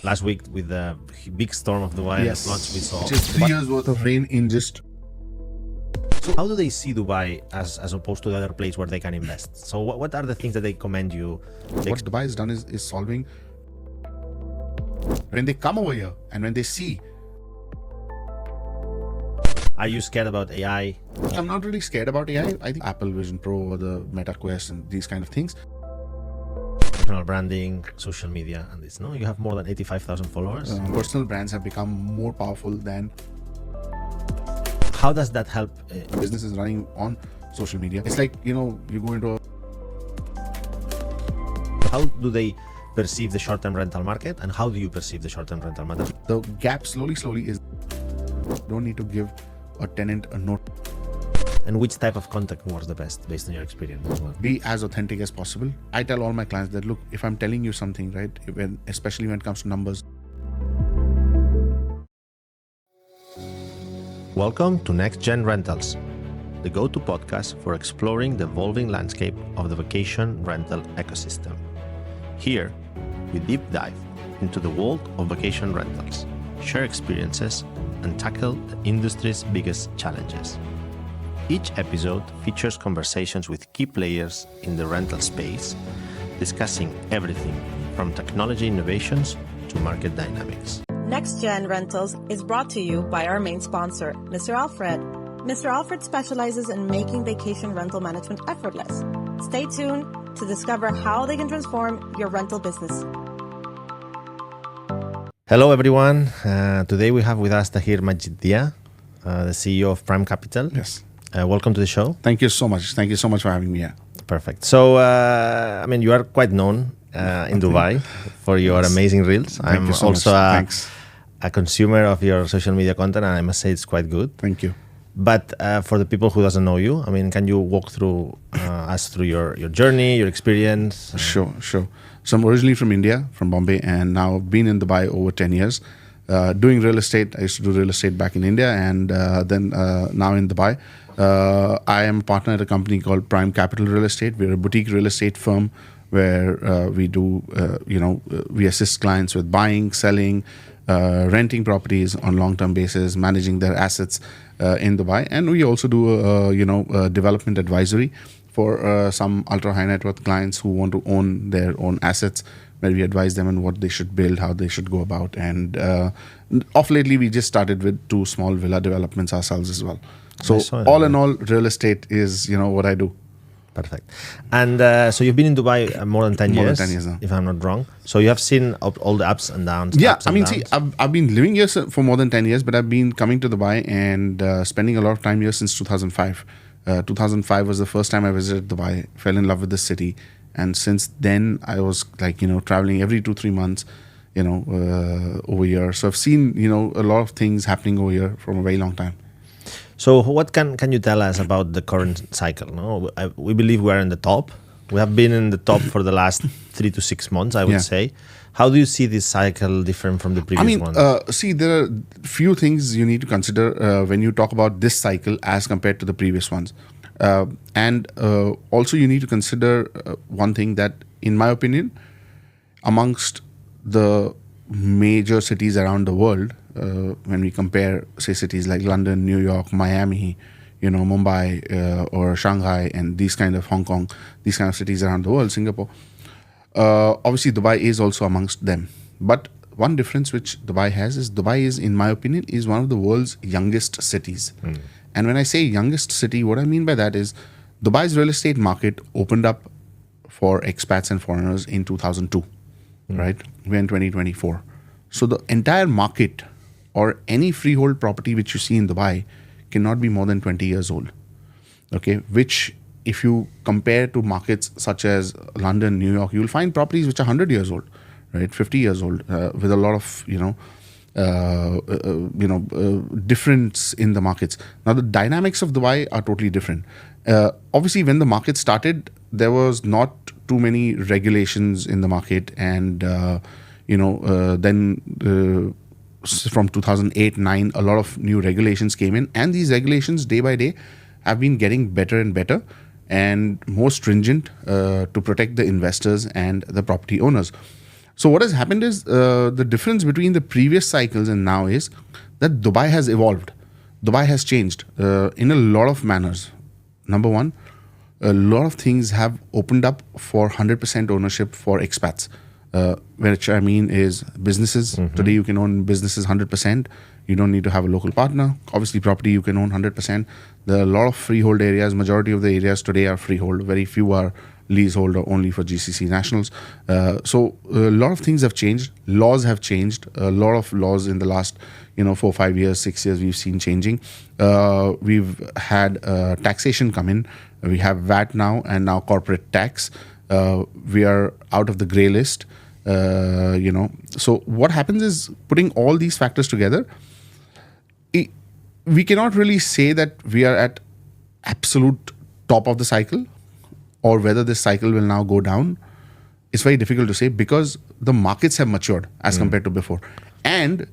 last week with the big storm of Dubai and the floods we saw. Just 3 years worth of rain in just... So how do they see Dubai as opposed to the other place where they can invest? So what are the things that they commend you? What Dubai has done is solving... When they come over here and when they see... Are you scared about AI? I'm not really scared about AI. I think Apple Vision Pro or the Meta Quest and these kind of things. Personal branding, social media, and this. No, you have more than 85,000 followers. Personal brands have become more powerful than... How does that help? A business is running on social media. It's like, you go into a... How do they perceive the short-term rental market, and how do you perceive the short-term rental market? The gap slowly is... Don't need to give a tenant a note. And which type of contact works the best based on your experience as well? Be as authentic as possible. I tell all my clients that, look, if I'm telling you something, right, especially when it comes to numbers. Welcome to NextGen Rentals, the go-to podcast for exploring the evolving landscape of the vacation rental ecosystem. Here, we deep dive into the world of vacation rentals, share experiences, and tackle the industry's biggest challenges. Each episode features conversations with key players in the rental space, discussing everything from technology innovations to market dynamics. NextGen Rentals is brought to you by our main sponsor, Mr. Alfred. Mr. Alfred specializes in making vacation rental management effortless. Stay tuned to discover how they can transform your rental business. Hello, everyone. Today we have with us Tahir Majithia, the CEO of Prime Capital. Yes. Welcome to the show. Thank you so much. Thank you so much for having me here. Perfect. So, you are quite known in Dubai for your amazing reels. I'm also a consumer of your social media content, and I must say it's quite good. Thank you. But for the people who doesn't know you, can you walk through us through your journey, your experience? Sure. So I'm originally from India, from Bombay, and now I've been in Dubai over 10 years. Doing real estate. I used to do real estate back in India, and then now in Dubai. I am a partner at a company called Prime Capital Real Estate. We're a boutique real estate firm where we do, we assist clients with buying, selling, renting properties on long-term basis, managing their assets in Dubai. And we also do, development advisory for some ultra-high net worth clients who want to own their own assets, where we advise them on what they should build, how they should go about. And off lately, we just started with 2 small villa developments ourselves as well. So all in all, real estate is, what I do. Perfect. And so you've been in Dubai more than 10 years. More than 10 years now. If I'm not wrong. So you have seen all the ups and downs. Yeah, I've been living here for more than 10 years, but I've been coming to Dubai and spending a lot of time here since 2005. 2005 was the first time I visited Dubai, fell in love with the city. And since then, I was traveling every 2-3 months, over here. So I've seen, a lot of things happening over here from a very long time. So what can you tell us about the current cycle? No, we believe we're in the top. We have been in the top for the last 3 to 6 months, I would say. How do you see this cycle different from the previous one? There are few things you need to consider when you talk about this cycle as compared to the previous ones. And also you need to consider one thing that, in my opinion, amongst the major cities around the world, when we compare, say, cities like London, New York, Miami, Mumbai or Shanghai, and these kind of Hong Kong, these kind of cities around the world, Singapore, obviously Dubai is also amongst them. But one difference which Dubai has is Dubai is, in my opinion, is one of the world's youngest cities. And when I say youngest city, what I mean by that is Dubai's real estate market opened up for expats and foreigners in 2002, right? We're in 2024. So the entire market or any freehold property which you see in Dubai cannot be more than 20 years old, okay? Which, if you compare to markets such as London, New York, you'll find properties which are 100 years old, right? 50 years old, with a lot of, difference in the markets. Now, the dynamics of Dubai are totally different. Obviously, when the market started, there was not too many regulations in the market, and then from 2008-9, a lot of new regulations came in, and these regulations day by day have been getting better and better and more stringent to protect the investors and the property owners. So what has happened is the difference between the previous cycles and now is that Dubai has evolved. Dubai has changed in a lot of manners. Number one, a lot of things have opened up for 100% ownership for expats. Which I mean is businesses. Today you can own businesses 100%. You don't need to have a local partner. Obviously property you can own 100%. There are a lot of freehold areas. Majority of the areas today are freehold. Very few are leasehold or only for GCC nationals. So a lot of things have changed. Laws have changed. A lot of laws in the last 4, 5 years, 6 years we've seen changing. We've had taxation come in. We have VAT now and now corporate tax. We are out of the grey list. So what happens is putting all these factors together, we cannot really say that we are at absolute top of the cycle or whether this cycle will now go down. It's very difficult to say because the markets have matured as compared to before. And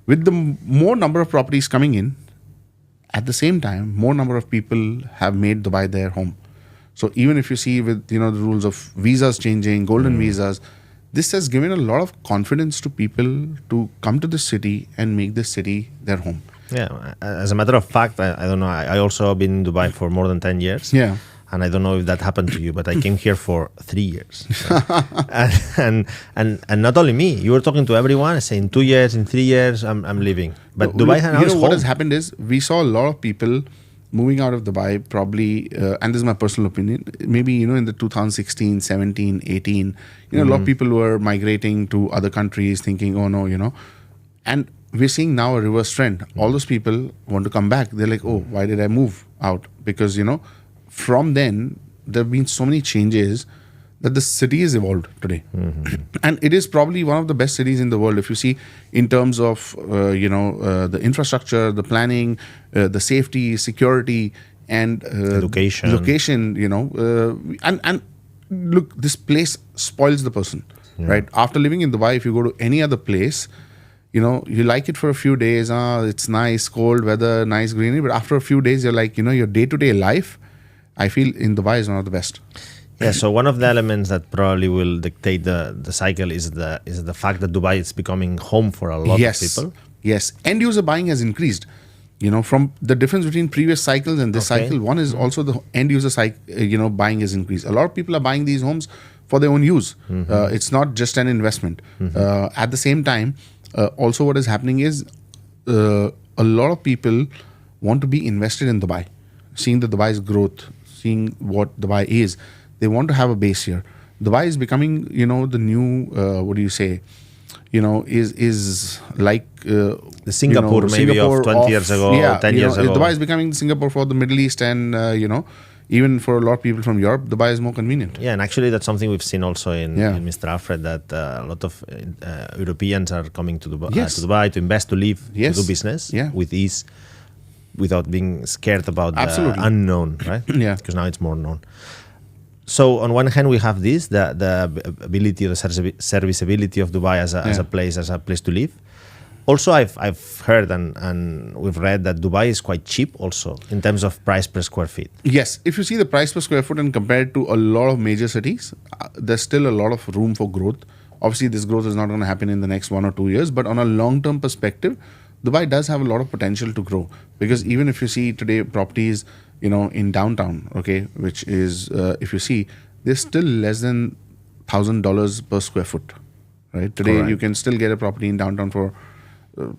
with the more number of properties coming in, at the same time, more number of people have made Dubai their home. So even if you see with the rules of visas changing, golden visas, this has given a lot of confidence to people to come to the city and make this city their home. Yeah, as a matter of fact, I don't know. I also been in Dubai for more than 10 years. Yeah. And I don't know if that happened to you, but I came here for 3 years. Right? and not only me, you were talking to everyone saying 2 years, in 3 years, I'm leaving. But Dubai now is home. What has happened is we saw a lot of people moving out of Dubai probably, and this is my personal opinion, maybe, in the 2016, 17, 18, a lot of people were migrating to other countries thinking, oh no, and we're seeing now a reverse trend. All those people want to come back. They're like, oh, why did I move out? Because, from then, there have been so many changes that the city has evolved today. And it is probably one of the best cities in the world. If you see in terms of, the infrastructure, the planning, the safety, security, and location, and look, this place spoils the person, right? After living in Dubai, if you go to any other place, you like it for a few days. It's nice, cold weather, nice greenery. But after a few days, you're like, your day-to-day life, I feel in Dubai is one of the best. Yeah, so one of the elements that probably will dictate the cycle is the fact that Dubai is becoming home for a lot of people. Yes, end user buying has increased. From the difference between previous cycles and this cycle, one is also the end user buying has increased. A lot of people are buying these homes for their own use. It's not just an investment. At the same time, also what is happening is a lot of people want to be invested in Dubai, seeing the Dubai's growth, seeing what Dubai is. They want to have a base here. Dubai is becoming, the new, what do you say, is like the Singapore maybe of 20 years ago, 10 years ago. Dubai is becoming Singapore for the Middle East and, even for a lot of people from Europe, Dubai is more convenient. Yeah, and actually that's something we've seen also in Mr. Alfred, that a lot of Europeans are coming to Dubai to invest, to live, to do business with ease, without being scared about the unknown, right? Yeah. Because now it's more known. So on one hand, we have this, the ability, the serviceability of Dubai as a place to live. Also, I've heard and we've read that Dubai is quite cheap also in terms of price per square feet. Yes, if you see the price per square foot and compare it to a lot of major cities, there's still a lot of room for growth. Obviously, this growth is not going to happen in the next 1 or 2 years, but on a long-term perspective, Dubai does have a lot of potential to grow. Because even if you see today properties, in downtown, okay, which is, if you see, they're still less than $1,000 per square foot, right? Today, you can still get a property in downtown for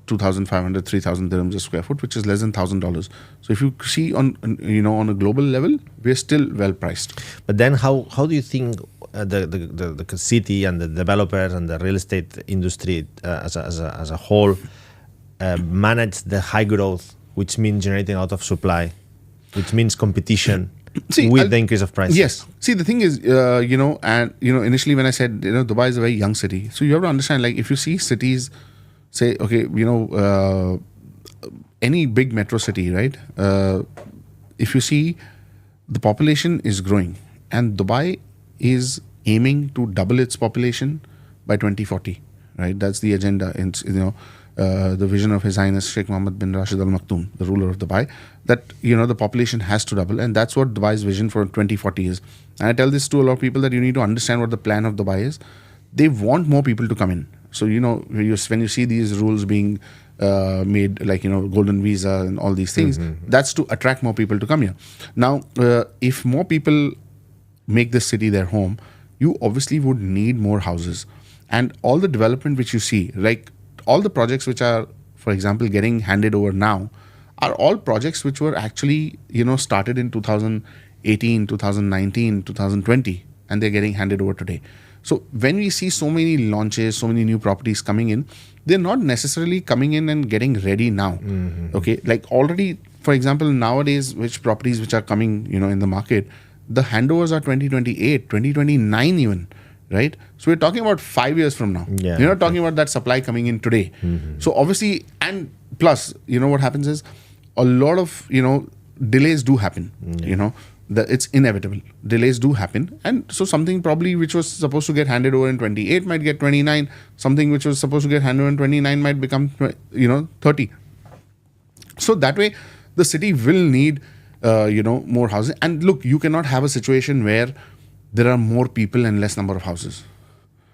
2,500, 3,000 dirhams a square foot, which is less than $1,000. So if you see on a global level, we're still well priced. But then how do you think the city and the developers and the real estate industry as a whole manage the high growth, which means generating a lot of supply, which means competition with the increase of prices? Yes. See, the thing is, initially when I said, Dubai is a very young city. So you have to understand, like, if you see cities, say, okay, any big metro city, right? If you see, the population is growing, and Dubai is aiming to double its population by 2040, right? That's the agenda. The vision of His Highness Sheikh Mohammed bin Rashid Al Maktoum, the ruler of Dubai, that the population has to double, and that's what Dubai's vision for 2040 is. And I tell this to a lot of people that you need to understand what the plan of Dubai is. they want more people to come in. So, when you see these rules being made, like, golden visa and all these things, that's to attract more people to come here. Now, if more people make this city their home, you obviously would need more houses. And all the development which you see, like all the projects which are, for example, getting handed over now, are all projects which were actually, started in 2018, 2019, 2020, and they're getting handed over today. So when we see so many launches, so many new properties coming in, they're not necessarily coming in and getting ready now. Okay, like already, for example, nowadays, which properties which are coming, in the market, the handovers are 2028, 2029 even, right? So we're talking about 5 years from now. Yeah, We're not talking about that supply coming in today. So obviously, and plus, what happens is a lot of, delays do happen, it's inevitable. Delays do happen. And so something probably which was supposed to get handed over in 28 might get 29. Something which was supposed to get handed over in 29 might become, 30. So that way, the city will need, more housing. And look, you cannot have a situation where there are more people and less number of houses.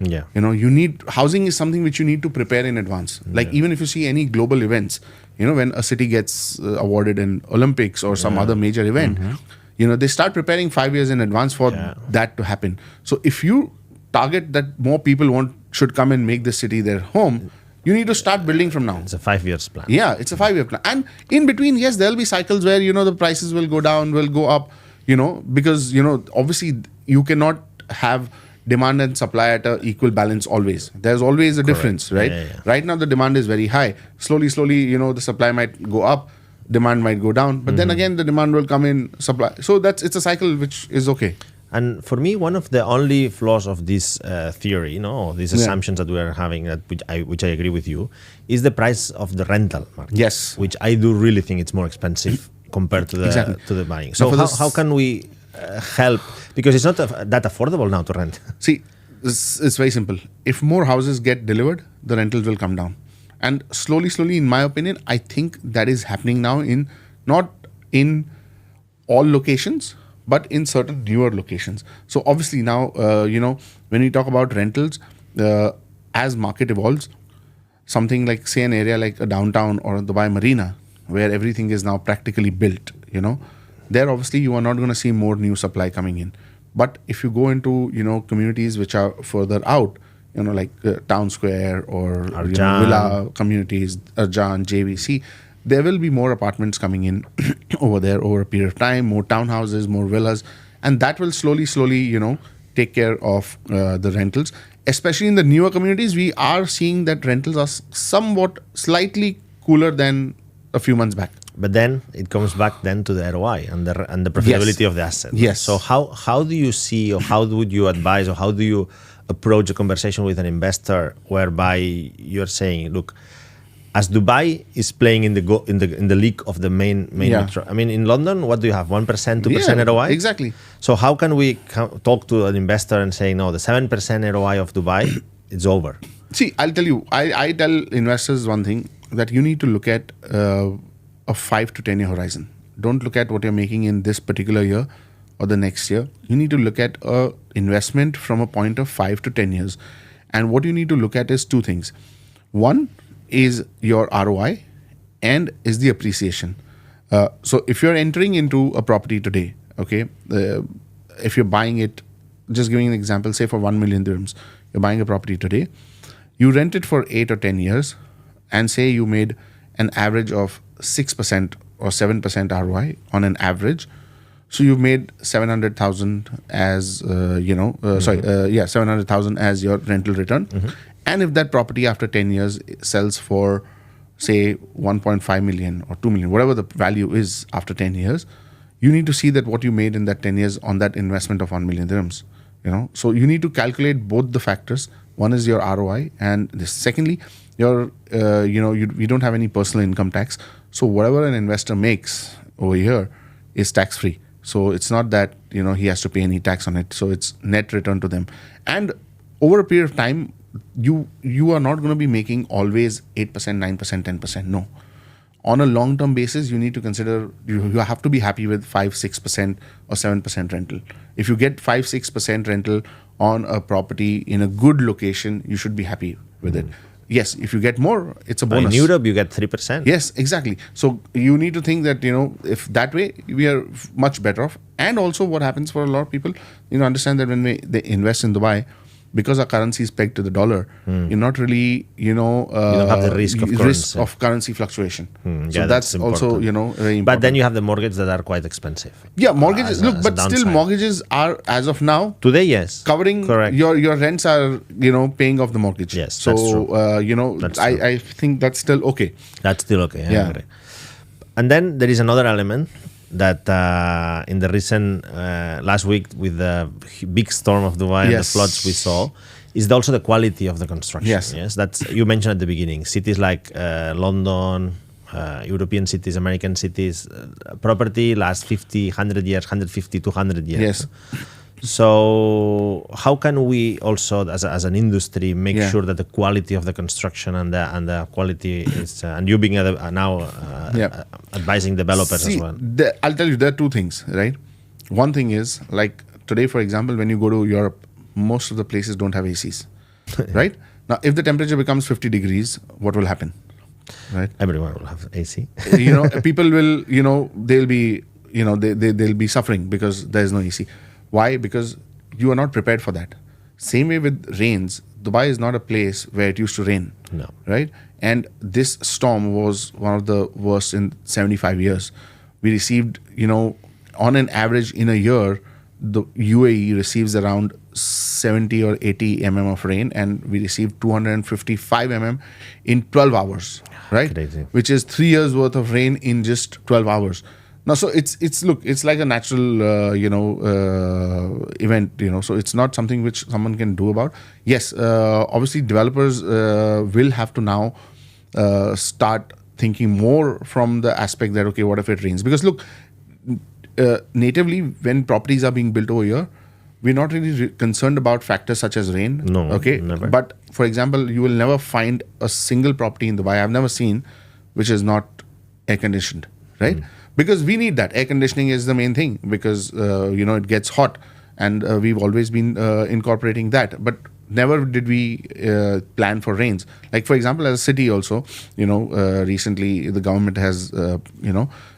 Yeah. You need, housing is something which you need to prepare in advance. Like even if you see any global events, when a city gets awarded in Olympics or some other major event, they start preparing 5 years in advance for that to happen. So if you target that more people should come and make this city their home, you need to start building from now. It's a 5 years plan. Yeah, it's a 5-year plan. And in between, yes, there'll be cycles where, the prices will go down, will go up, because, obviously you cannot have demand and supply at a equal balance always. There's always a difference, right? Yeah. Right now, the demand is very high. Slowly, the supply might go up, demand might go down. But then again, the demand will come in, supply. So it's a cycle which is okay. And for me, one of the only flaws of this theory, these assumptions that we are having, which I agree with you, is the price of the rental market. Yes. Which I do really think it's more expensive compared to the buying. So how can we help? Because it's not that affordable now to rent. See, it's very simple. If more houses get delivered, the rentals will come down. And slowly, in my opinion, I think that is happening now not in all locations, but in certain newer locations. So obviously now, when we talk about rentals, as market evolves, something like, say, an area like a downtown or Dubai Marina, where everything is now practically built, there obviously you are not going to see more new supply coming in. But if you go into, communities which are further out, like Town Square or villa communities, Arjan, JVC, there will be more apartments coming in over there over a period of time, more townhouses, more villas, and that will slowly, take care of the rentals. Especially in the newer communities, we are seeing that rentals are somewhat slightly cooler than a few months back. But then it comes back then to the ROI and the profitability of the asset. Yes. So how do you see, or how would you advise, or how do you approach a conversation with an investor whereby you're saying, look, as Dubai is playing in the league of the main metro. I mean, in London, what do you have? 1%, 2% ROI? Exactly. So how can we talk to an investor and say, no, the 7% ROI of Dubai, it's over? See, I'll tell you, I tell investors one thing, that you need to look at a 5 to 10 year horizon. Don't look at what you're making in this particular year or the next year. You need to look at a investment from a point of 5 to 10 years. And what you need to look at is two things. One is your ROI and is the appreciation. So if you're entering into a property today, okay, if you're buying it, just giving an example, say for 1 million dirhams, you're buying a property today, you rent it for 8 or 10 years, and say you made an average of 6% or 7% ROI on an average. So you've made 700,000 as, 700,000 as your rental return. And if that property after 10 years sells for, say, 1.5 million or 2 million, whatever the value is after 10 years, you need to see that what you made in that 10 years on that investment of 1 million dirhams. So you need to calculate both the factors. One is your ROI, and secondly, you don't have any personal income tax. So whatever an investor makes over here is tax free. So it's not that he has to pay any tax on it. So it's net return to them. And over a period of time, you are not going to be making always 8%, 9%, 10%. No. On a long-term basis, you need to consider, you have to be happy with 5, 6% or 7% rental. If you get 5, 6% rental on a property in a good location, you should be happy with it. Yes, if you get more, it's a bonus. In Europe, you get 3%. Yes, exactly. So you need to think that, if that way, we are much better off. And also what happens for a lot of people, understand that when they invest in Dubai, because our currency is pegged to the dollar, you're not really, you don't have the risk of currency fluctuation. So that's also, very important. But then you have the mortgages that are quite expensive. Yeah, mortgages. But still mortgages are, as of now, today, yes, covering correct. Your rents are, paying off the mortgage. Yes, so, that's true. That's true. I think that's still okay. That's still okay. I Yeah. agree. And then there is another element that in the recent last week with the big storm of Dubai and the floods we saw is also the quality of the construction. Yes, that's you mentioned at the beginning. Cities like London, European cities, American cities, property lasts 50, 100 years, 150, 200 years. Yes. So how can we also, as an industry, make sure that the quality of the construction and the quality is, and you being now advising developers as well? I'll tell you, there are two things, right? One thing is, like today, for example, when you go to Europe, most of the places don't have ACs, right? Now, if the temperature becomes 50 degrees, what will happen, right? Everyone will have AC. People will, they'll be, they'll be suffering because there's no AC. Why? Because you are not prepared for that. Same way with rains. Dubai is not a place where it used to rain. No. Right? And this storm was one of the worst in 75 years. We received, on an average in a year, the UAE receives around 70 or 80 mm of rain, and we received 255 mm in 12 hours. Right? Crazy. Which is 3 years worth of rain in just 12 hours. Now, so it's like a natural, event, so it's not something which someone can do about. Yes, obviously developers will have to now start thinking more from the aspect that, okay, what if it rains? Because look, natively, when properties are being built over here, we're not really concerned about factors such as rain. No, okay, never. But for example, you will never find a single property in Dubai I've never seen which is not air conditioned, right? Because we need that. Air conditioning is the main thing because, it gets hot, and we've always been incorporating that. But never did we plan for rains. Like, for example, as a city also, recently the government has,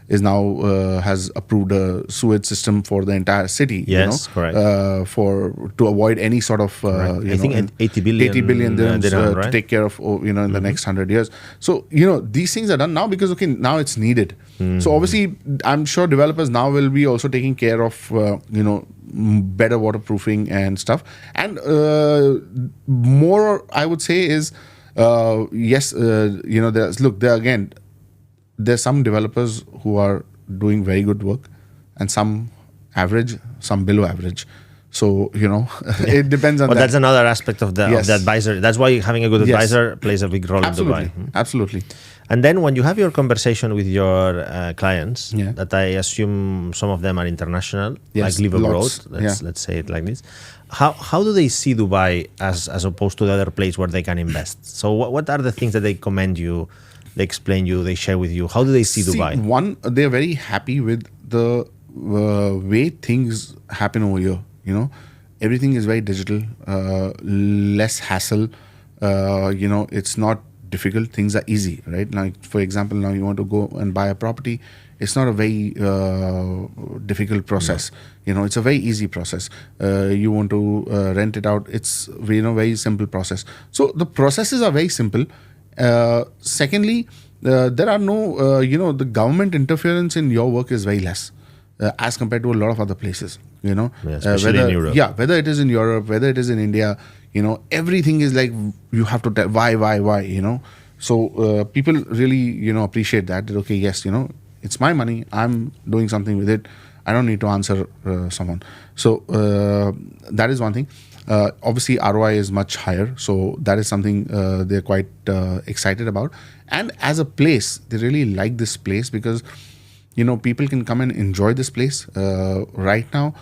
is now has approved a sewage system for the entire city. Yes, correct. To avoid any sort of, I think 80 billion dirhams dirham, right? to take care of, in the next 100 years. So, these things are done now because, okay, now it's needed. So obviously, I'm sure developers now will be also taking care of, better waterproofing and stuff. And more, I would say, is, yes, there's some developers who are doing very good work and some average, some below average. So, it depends on that. But that's another aspect of the advisor. That's why having a good advisor plays a big role in Dubai. Absolutely. And then when you have your conversation with your clients, Yeah. that I assume some of them are international, Yes, like live abroad, lots. let's say it like this. How do they see Dubai as opposed to the other place where they can invest? So what are the things that they commend you, they explain you, they share with you? How do they see Dubai? One, they're very happy with the way things happen over here. Everything is very digital, less hassle. It's not difficult. Things are easy, right? Now, for example, now you want to go and buy a property. It's not a very difficult process. No. It's a very easy process. You want to rent it out. It's very simple process. So the processes are very simple. Secondly, there are no, the government interference in your work is very less as compared to a lot of other places. Especially in Europe. Yeah, whether it is in Europe, whether it is in India, everything is like you have to tell why. So people really, appreciate that. Okay, yes, it's my money. I'm doing something with it. I don't need to answer someone. So that is one thing. Obviously, ROI is much higher. So that is something they're quite excited about. And as a place, they really like this place because, people can come and enjoy this place. Right now,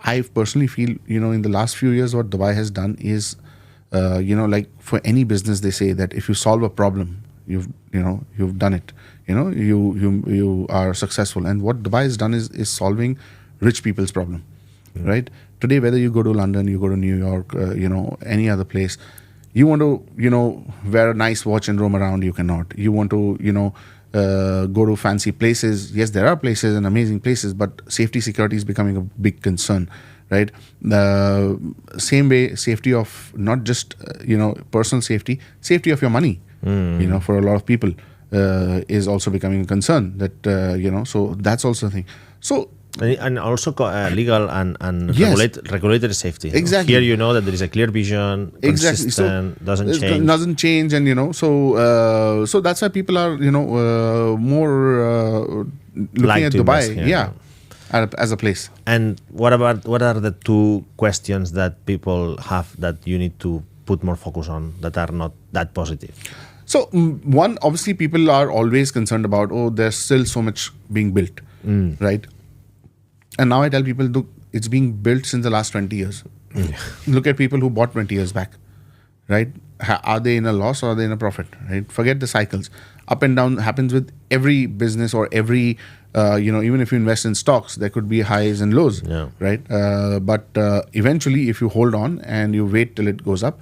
I personally feel, in the last few years, what Dubai has done is, like for any business, they say that if you solve a problem, you've done it. You are successful. And what Dubai has done is solving rich people's problem, right? Today, whether you go to London, you go to New York, any other place, you want to, wear a nice watch and roam around, you cannot. You want to, go to fancy places. Yes, there are places and amazing places, but safety, security is becoming a big concern, right? Same way, safety of not just, personal safety of your money, for a lot of people is also becoming a concern that, so that's also a thing. So, and also legal and Yes. regulatory safety. Exactly. Here you know that there is a clear vision, Exactly. consistent, So doesn't it change. doesn't change, and so that's why people are more looking Like at to Dubai, invest, as a place. And what are the two questions that people have that you need to put more focus on that are not that positive? So one, obviously, people are always concerned about, there's still so much being built, right? And now I tell people, look, it's being built since the last 20 years. Look at people who bought 20 years back, right? Are they in a loss or are they in a profit, right? Forget the cycles. Up and down happens with every business or every, even if you invest in stocks, there could be highs and lows, right? But eventually, if you hold on and you wait till it goes up,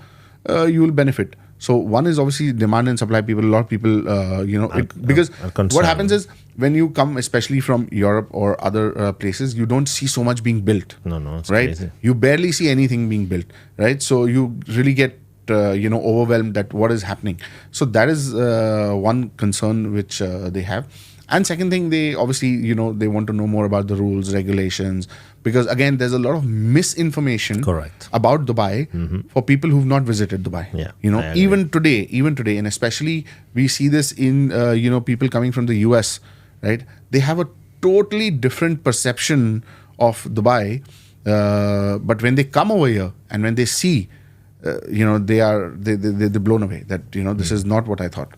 you will benefit. So one is obviously demand and supply. A lot of people, because what happens is when you come, especially from Europe or other places, you don't see so much being built. No, it's right? crazy. You barely see anything being built, right? So you really get overwhelmed at what is happening. So that is one concern which they have. And second thing, they obviously, they want to know more about the rules, regulations, because again, there's a lot of misinformation Correct. about Dubai for people who've not visited Dubai. Yeah, I agree. Even today, and especially we see this in, people coming from the US, right? They have a totally different perception of Dubai. But when they come over here and when they see, they're blown away that, this is not what I thought.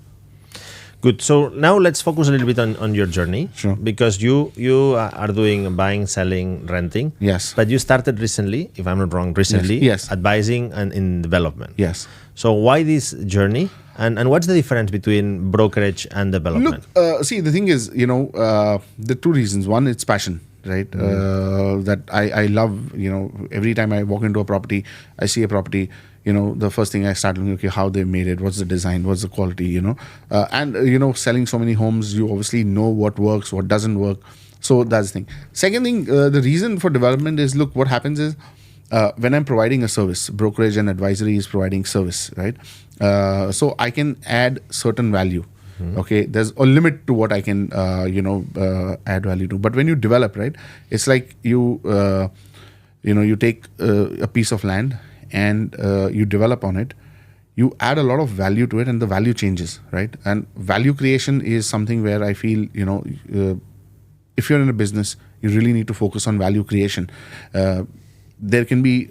Good. So now let's focus a little bit on your journey. Sure. Because you are doing buying, selling, renting. Yes. But you started recently, if I'm not wrong, Yes. advising and in development. Yes. So why this journey? And what's the difference between brokerage and development? Look, see, the thing is, the two reasons. One, it's passion, right? That I love, every time I walk into a property, I see a property, the first thing I start looking, okay, how they made it, what's the design, what's the quality, and, selling so many homes, you obviously know what works, what doesn't work. So that's the thing. Second thing, the reason for development is, look, what happens is, when I'm providing a service, brokerage and advisory is providing service, right? So I can add certain value. Okay, there's a limit to what I can, add value to. But when you develop, right, it's like you take a piece of land and you develop on it. You add a lot of value to it, and the value changes, right? And value creation is something where I feel, if you're in a business, you really need to focus on value creation. There can be,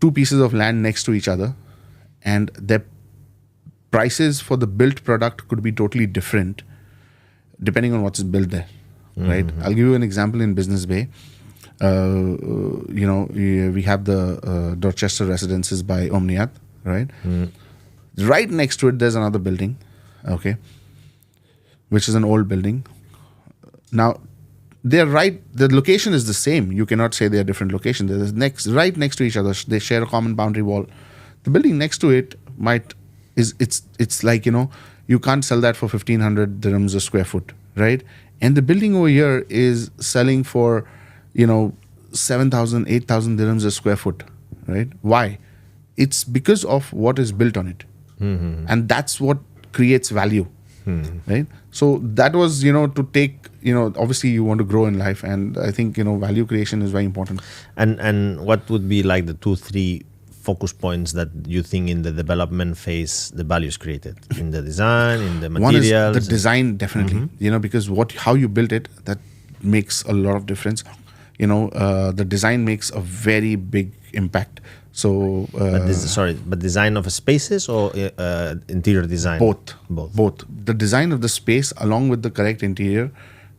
two pieces of land next to each other, and their prices for the built product could be totally different depending on what's built there, right? I'll give you an example in Business Bay. We have the Dorchester Residences by Omniath, right? Right next to it, there's another building, okay, which is an old building. Now, they're right. The location is the same. You cannot say they're different locations. They're right next to each other. They share a common boundary wall. The building next to it it's like, you can't sell that for 1,500 dirhams a square foot, right? And the building over here is selling for, 7,000, 8,000 dirhams a square foot, right? Why? It's because of what is built on it. And that's what creates value, right? So that was, to take, obviously you want to grow in life, and I think, value creation is very important. And what would be like the 2-3 focus points that you think in the development phase the value is created? In the design, in the materials? One is the design, definitely, because how you built it, that makes a lot of difference. The design makes a very big impact. So, but design of spaces or interior design? Both. The design of the space along with the correct interior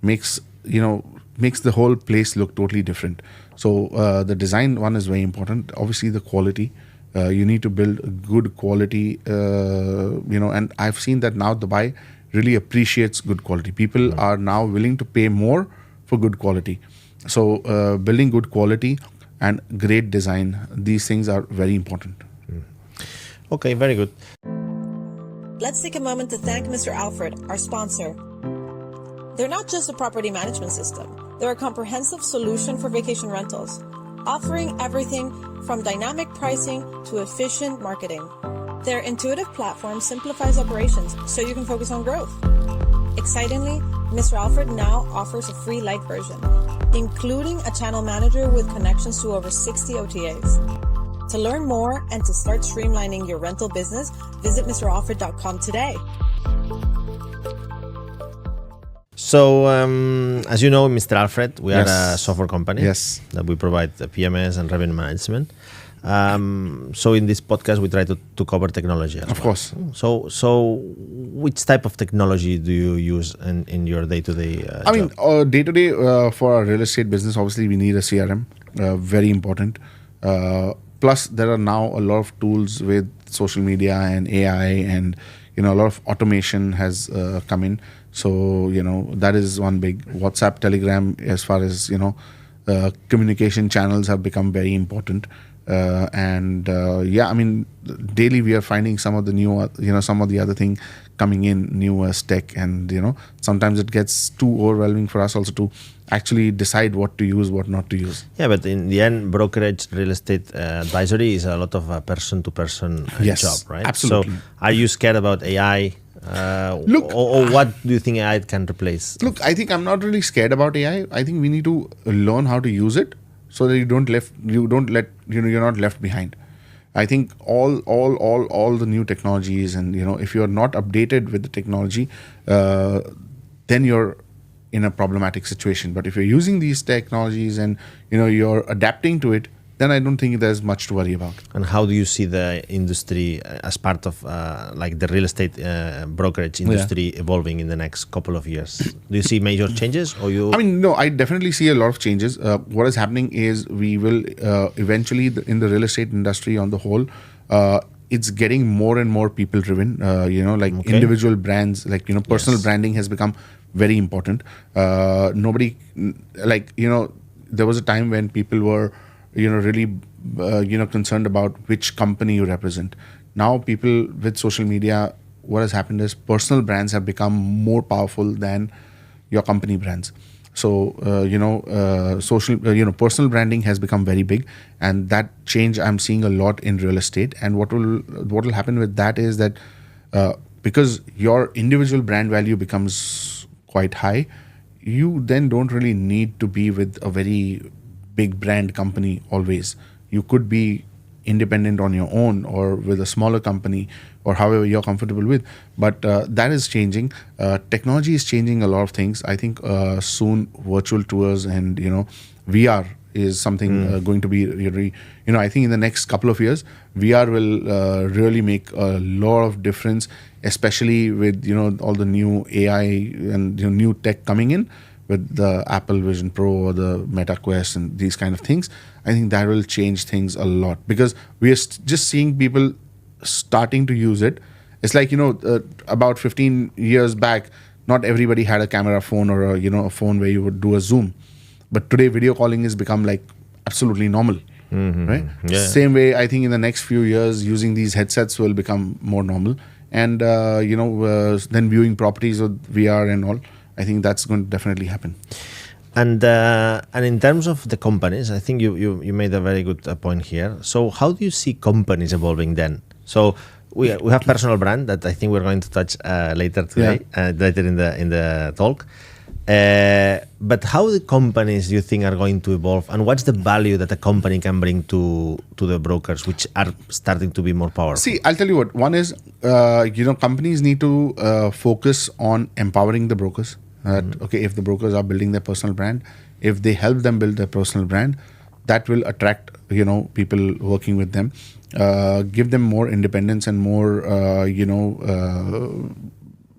makes the whole place look totally different. So the design one is very important. Obviously, the quality. You need to build a good quality. And I've seen that now Dubai really appreciates good quality. People are now willing to pay more for good quality. So building good quality, and great design. These things are very important. Okay, very good. Let's take a moment to thank Mr. Alfred, our sponsor. They're not just a property management system. They're a comprehensive solution for vacation rentals, offering everything from dynamic pricing to efficient marketing. Their intuitive platform simplifies operations so you can focus on growth. Excitingly, Mr. Alfred now offers a free light version, including a channel manager with connections to over 60 OTAs. To learn more and to start streamlining your rental business, visit mralfred.com today. So, as you know, Mr. Alfred, we are a software company that we provide the PMS and revenue management. So in this podcast, we try to cover technology as Of course. So which type of technology do you use in your day-to-day I mean, day-to-day for our real estate business, obviously we need a CRM, very important. Plus, there are now a lot of tools with social media and AI, and a lot of automation has come in. So that is one big. WhatsApp, Telegram, as far as communication channels have become very important. I mean, daily we are finding some of the new, some of the other thing coming in, newest tech, and sometimes it gets too overwhelming for us also to actually decide what to use, what not to use. Yeah, but in the end, brokerage real estate advisory is a lot of a person-to-person job, right? Absolutely. So, are you scared about AI? Or what do you think AI can replace? Look, I think I'm not really scared about AI. I think we need to learn how to use it so that you're not left behind. I think all the new technologies, and if you're not updated with the technology, then you're in a problematic situation. But if you're using these technologies and you're adapting to it, then I don't think there's much to worry about. And how do you see the industry as part of like the real estate brokerage industry evolving in the next couple of years? Do you see major changes, or you? I mean, no, I definitely see a lot of changes. What is happening is we will eventually in the real estate industry on the whole, it's getting more and more people driven. Individual brands, personal branding has become very important. Nobody there was a time when people were really concerned about which company you represent. Now people with social media, what has happened is personal brands have become more powerful than your company brands. So personal branding has become very big, and that change I'm seeing a lot in real estate. And what will happen with that is that because your individual brand value becomes quite high, you then don't really need to be with a very big brand company always. You could be independent on your own or with a smaller company or however you're comfortable with. But that is changing. Technology is changing a lot of things. I think soon virtual tours and VR is something going to be really, I think in the next couple of years VR will really make a lot of difference, especially with all the new AI and new tech coming in with the Apple Vision Pro or the Meta Quest and these kind of things. I think that will change things a lot, because we are just seeing people starting to use it. It's like, about 15 years back, not everybody had a camera phone or a phone where you would do a Zoom. But today video calling has become like absolutely normal, right? Yeah. Same way, I think in the next few years, using these headsets will become more normal. And, then viewing properties with VR and all, I think that's going to definitely happen. And in terms of the companies, I think you made a very good point here. So how do you see companies evolving then? So we have personal brand that I think we're going to touch later today, later in the talk. But how the companies do you think are going to evolve, and what's the value that a company can bring to the brokers, which are starting to be more powerful? See, I'll tell you what. One is, companies need to focus on empowering the brokers. Okay, if the brokers are building their personal brand, if they help them build their personal brand, that will attract people working with them. Give them more independence and more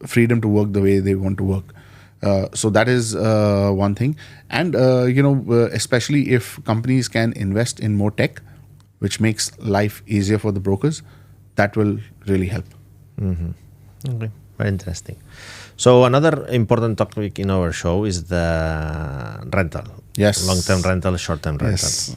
freedom to work the way they want to work. So that is one thing. And especially if companies can invest in more tech, which makes life easier for the brokers, that will really help. Okay, very interesting. So another important topic in our show is the rental. Yes. Long-term rental, short-term rental. Yes.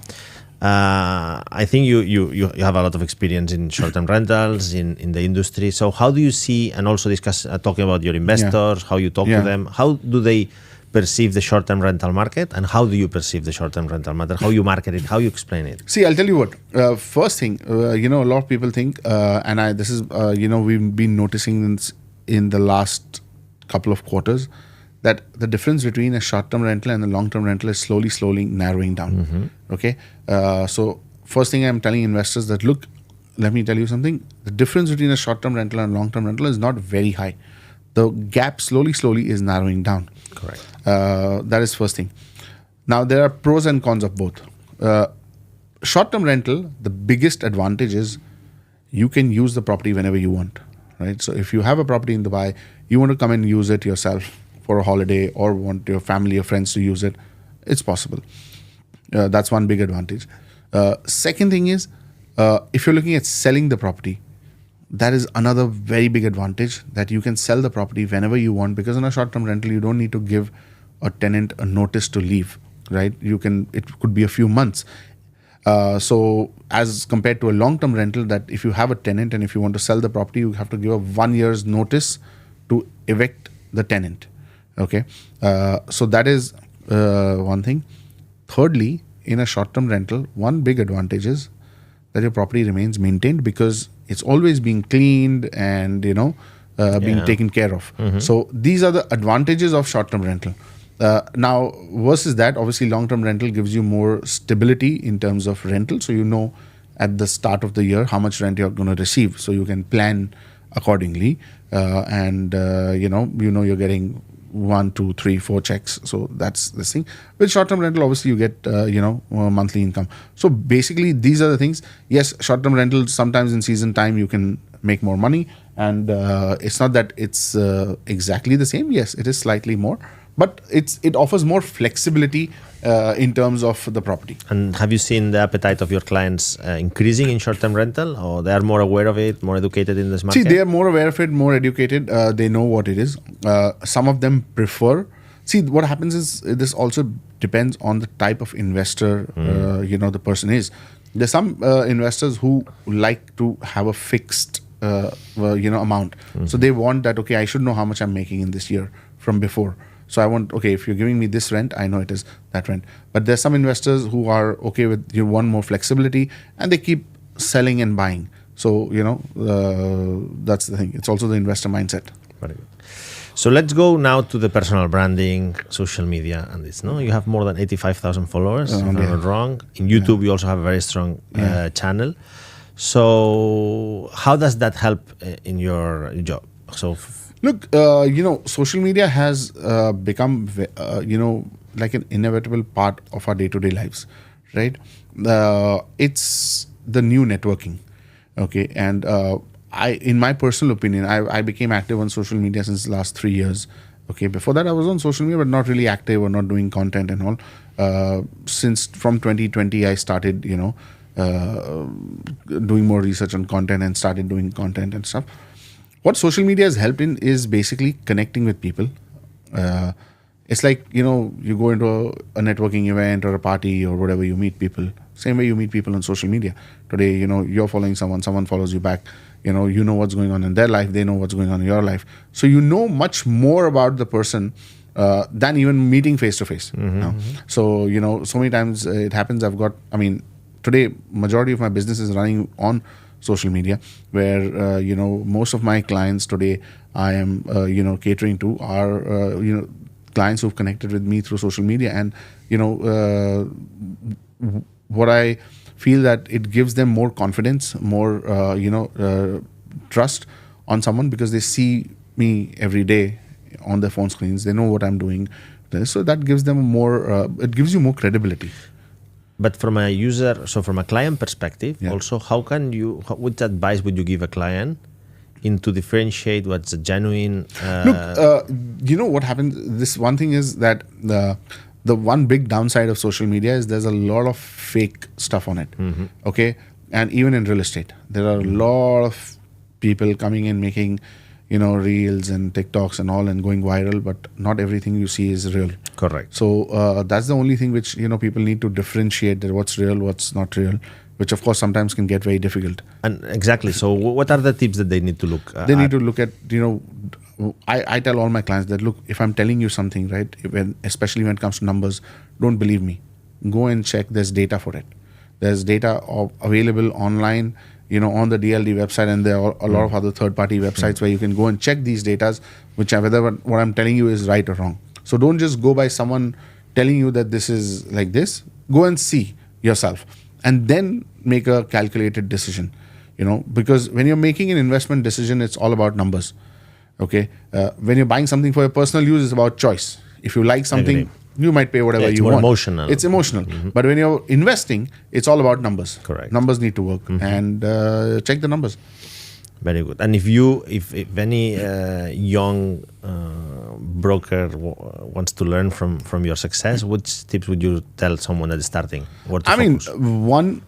I think you have a lot of experience in short-term rentals in the industry. So how do you see, and also discuss talking about your investors, how you talk to them, how do they perceive the short-term rental market, and how do you perceive the short-term rental market? How you market it, how you explain it? See, I'll tell you what. First thing, a lot of people think, this is, we've been noticing in the last couple of quarters, that the difference between a short-term rental and a long-term rental is slowly narrowing down. Okay, so first thing I'm telling investors that, look, let me tell you something. The difference between a short-term rental and long-term rental is not very high. The gap slowly is narrowing down. Correct. That is first thing. Now there are pros and cons of both. Short-term rental, the biggest advantage is you can use the property whenever you want, right? So if you have a property in Dubai, you want to come and use it yourself for a holiday, or want your family or friends to use it, it's possible. That's one big advantage. Second thing is, if you're looking at selling the property, that is another very big advantage, that you can sell the property whenever you want, because in a short-term rental, you don't need to give a tenant a notice to leave, right? It could be a few months. So as compared to a long-term rental, that if you have a tenant and if you want to sell the property, you have to give a 1 year's notice to evict the tenant. Okay, so that is one thing. Thirdly, in a short-term rental, one big advantage is that your property remains maintained, because it's always being cleaned and being taken care of. So these are the advantages of short-term rental. Now versus that, obviously long-term rental gives you more stability in terms of rental. So at the start of the year how much rent you're going to receive, so you can plan accordingly, and you're getting 1, 2, 3, 4 checks. So that's the thing. With short-term rental, obviously you get monthly income. So basically these are the things. Yes, short-term rental, sometimes in season time you can make more money, and it's not that it's exactly the same. Yes, it is slightly more, but it offers more flexibility in terms of the property. And have you seen the appetite of your clients increasing in short-term rental, or they are more aware of it, more educated in this market? See, they are more aware of it, more educated. They know what it is. Some of them prefer. See, what happens is, this also depends on the type of investor the person is. There's some investors who like to have a fixed amount. So they want that, okay, I should know how much I'm making in this year from before. So I want, okay, if you're giving me this rent, I know it is that rent. But there's some investors who are okay with, you want more flexibility, and they keep selling and buying. So, that's the thing. It's also the investor mindset. Very good. So let's go now to the personal branding, social media, and this. No, you have more than 85,000 followers, if I'm not wrong. In YouTube, you also have a very strong channel. So how does that help in your job? So look, social media has become, like an inevitable part of our day-to-day lives, right? It's the new networking, okay? And in my personal opinion, I became active on social media since the last 3 years. Okay, before that I was on social media, but not really active or not doing content and all. Since from 2020, I started, doing more research on content and started doing content and stuff. What social media has helped in is basically connecting with people. It's like, you go into a networking event or a party or whatever, you meet people. Same way you meet people on social media. Today, you're following someone follows you back. You know what's going on in their life. They know what's going on in your life. So you know much more about the person than even meeting face to face. So, so many times it happens. Today, majority of my business is running on social media, where most of my clients today I am catering to are clients who've connected with me through social media. And what I feel that it gives them more confidence, more trust on someone, because they see me every day on their phone screens. They know what I'm doing, so that gives them more it gives you more credibility. But from a user, so from a client perspective, also, which advice would you give a client to differentiate what's a genuine? Look, what happens, this one thing is that the one big downside of social media is there's a lot of fake stuff on it. Okay. And even in real estate, there are a lot of people coming in making, reels and TikToks and all and going viral, but not everything you see is real. Correct. So that's the only thing which people need to differentiate, that what's real, what's not real, which of course sometimes can get very difficult. And exactly. So what are the tips that they need to look They need to look at, I tell all my clients that, look, if I'm telling you something, right, especially when it comes to numbers, don't believe me. Go and check. There's data for it. There's data available online, on the DLD website, and there are a lot of other third-party websites where you can go and check these data, whether what I'm telling you is right or wrong. So don't just go by someone telling you that this is like this. Go and see yourself, and then make a calculated decision. Because when you're making an investment decision, it's all about numbers. Okay, when you're buying something for your personal use, it's about choice. If you like something, you might pay whatever you want. Emotional. It's emotional. But when you're investing, it's all about numbers. Correct. Numbers need to work, and check the numbers. Very good. And if any young broker wants to learn from your success, which tips would you tell someone that is starting? One,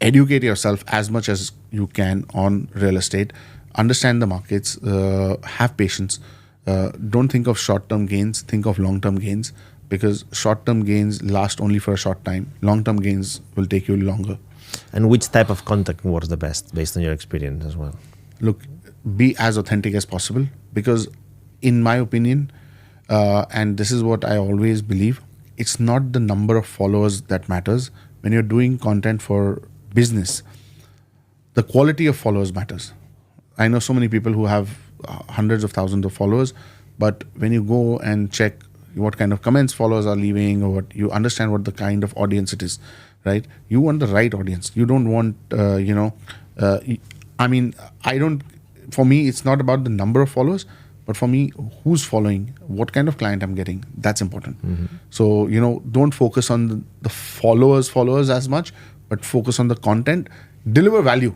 educate yourself as much as you can on real estate. Understand the markets. Have patience. Don't think of short-term gains. Think of long-term gains, because short-term gains last only for a short time. Long-term gains will take you longer. And which type of contact works the best based on your experience as well? Look, be as authentic as possible, because in my opinion, and this is what I always believe, it's not the number of followers that matters. When you're doing content for business, the quality of followers matters. I know so many people who have hundreds of thousands of followers, but when you go and check what kind of comments followers are leaving, or what you understand what the kind of audience it is, right? You want the right audience. You don't want, for me, it's not about the number of followers, but for me, who's following, what kind of client I'm getting, that's important. So, don't focus on the followers as much, but focus on the content, deliver value.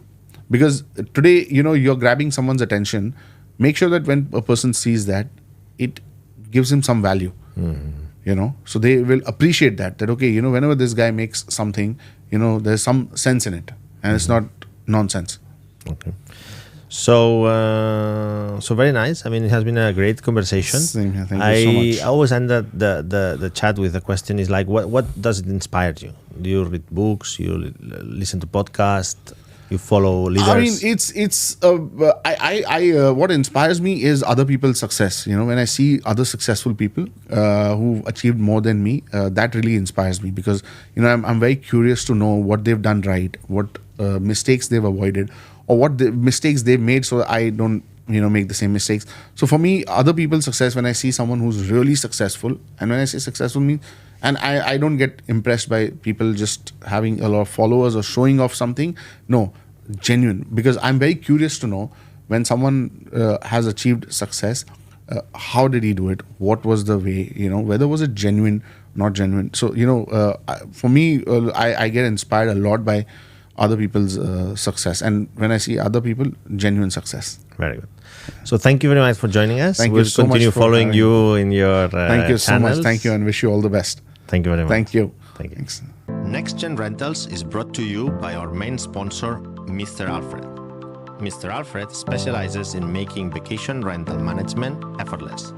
Because today, you're grabbing someone's attention. Make sure that when a person sees that, it gives him some value. So they will appreciate that okay, whenever this guy makes something, there's some sense in it, and it's not nonsense. Okay. So very nice. I mean, it has been a great conversation. Same here. Thank you so much. I always end the chat with a question is like, what does it inspire you? Do you read books? You listen to podcasts? You follow leaders? I mean, it's what inspires me is other people's success. When I see other successful people who've achieved more than me, that really inspires me, because I'm very curious to know what they've done right, what mistakes they've avoided, or what the mistakes they've made, so I don't make the same mistakes. So for me, other people's success, when I see someone who's really successful, and when I say successful means, and I don't get impressed by people just having a lot of followers or showing off something. No, genuine. Because I'm very curious to know, when someone has achieved success, how did he do it? What was the way? Whether was it genuine, not genuine. So for me, I get inspired a lot by other people's success, and when I see other people, genuine success. Very good. So thank you very much for joining us. Thank we'll you so continue much for following you in your Thank you so channels. much. Thank you, and wish you all the best. Thank you very much. Thank you. Thank you. Thanks. NextGen Rentals is brought to you by our main sponsor, Mr. Alfred. Mr. Alfred specializes in making vacation rental management effortless.